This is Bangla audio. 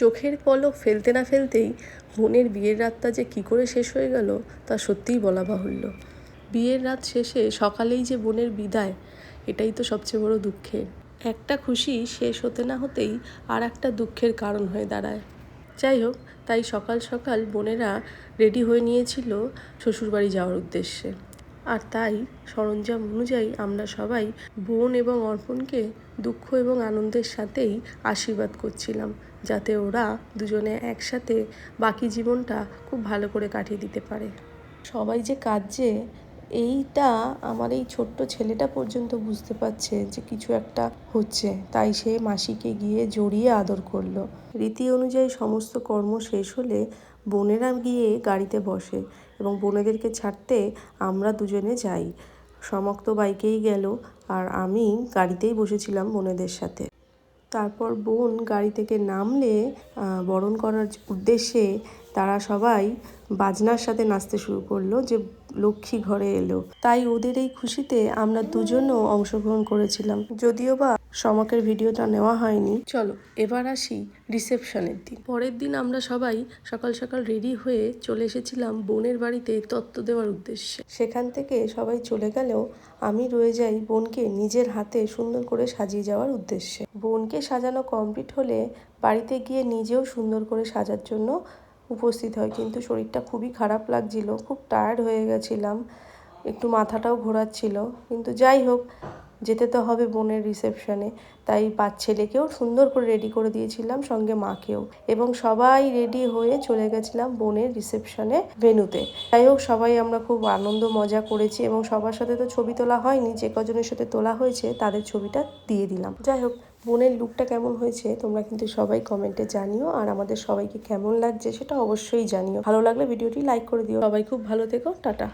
চোখের পলক ফেলতে না ফেলতেই বোনের বিয়ের রাতটা যে কী করে শেষ হয়ে গেল তা সত্যিই বলা বাহুল্য। বিয়ের রাত শেষে সকালেই যে বোনের বিদায়, এটাই তো সবচেয়ে বড় দুঃখের। একটা খুশি শেষ হতে না হতেই আর একটা দুঃখের কারণ হয়ে দাঁড়ায়। যাই হোক, তাই সকাল সকাল বোনেরা রেডি হয়ে নিয়েছিল শ্বশুরবাড়ি যাওয়ার উদ্দেশ্যে। আর তাই সরঞ্জাম অনুযায়ী আমরা সবাই বোন এবং অর্পণকে দুঃখ এবং আনন্দের সাথেই আশীর্বাদ করছিলাম, যাতে ওরা দুজনে একসাথে বাকি জীবনটা খুব ভালো করে কাটিয়ে দিতে পারে। সবাই যে কাঁদছে এইটা আমার এই ছোট্ট ছেলেটা পর্যন্ত বুঝতে পারছে যে কিছু একটা হচ্ছে, তাই সে মাসিকে গিয়ে জড়িয়ে আদর করলো। রীতি অনুযায়ী সমস্ত কর্ম শেষ হলে বোনেরা গিয়ে গাড়িতে বসে এবং বোনেদেরকে ছাড়তে আমরা দুজনে যাই। সমক তো বাইকেই গেল আর আমি গাড়িতেই বসেছিলাম বোনেদের সাথে। তারপর বোন গাড়ি থেকে নামলে বরণ করার উদ্দেশ্যে তারা সবাই বাজনার সাথে নাচতে শুরু করলো যে লক্ষ্মী ঘরে এলো। তাই ওদের এই খুশিতে আমরা দুজনও অংশগ্রহণ করেছিলাম, যদিও বা সমকের ভিডিওটা নেওয়া হয়নি। চলো এবার আসি রিসেপশনের দিন। পরের দিন আমরা সবাই সকাল সকাল রেডি হয়ে চলে এসেছিলাম বোনের বাড়িতে তত্ত্ব দেওয়ার উদ্দেশ্যে। সেখান থেকে সবাই চলে গেলেও আমি রয়ে যাই বোনকে নিজের হাতে সুন্দর করে সাজিয়ে যাওয়ার উদ্দেশ্যে। বোনকে সাজানো কমপ্লিট হলে বাড়িতে গিয়ে নিজেও সুন্দর করে সাজার জন্য উপস্থিত হয়, কিন্তু শরীরটা খুবই খারাপ লাগছিল, খুব টায়ার্ড হয়ে গেছিলাম, একটু মাথাটাও ঘোরাচ্ছিল, কিন্তু যাই হোক যেতে তো হবে বোনের রিসেপশনে। তাই ছেলেকেও সুন্দর করে রেডি করে দিয়েছিলাম, সঙ্গে মাকেও, এবং সবাই রেডি হয়ে চলে গেছিলাম বোনের রিসেপশনে ভেন্যুতে। যাই হোক সবাই আমরা খুব আনন্দ মজা করেছি এবং সবার সাথে তো ছবি তোলা হয়নি, যে কজনের সাথে তোলা হয়েছে তাদের ছবিটা দিয়ে দিলাম। যাই হোক বোনের লুকটা কেমন হয়েছে তোমরা কিন্তু সবাই কমেন্টে জানিও, আর আমাদের সবাইকে কেমন লাগছে সেটা অবশ্যই জানিও। ভালো লাগলে ভিডিওটি লাইক করে দিও। সবাই খুব ভালো থেকো, টাটা।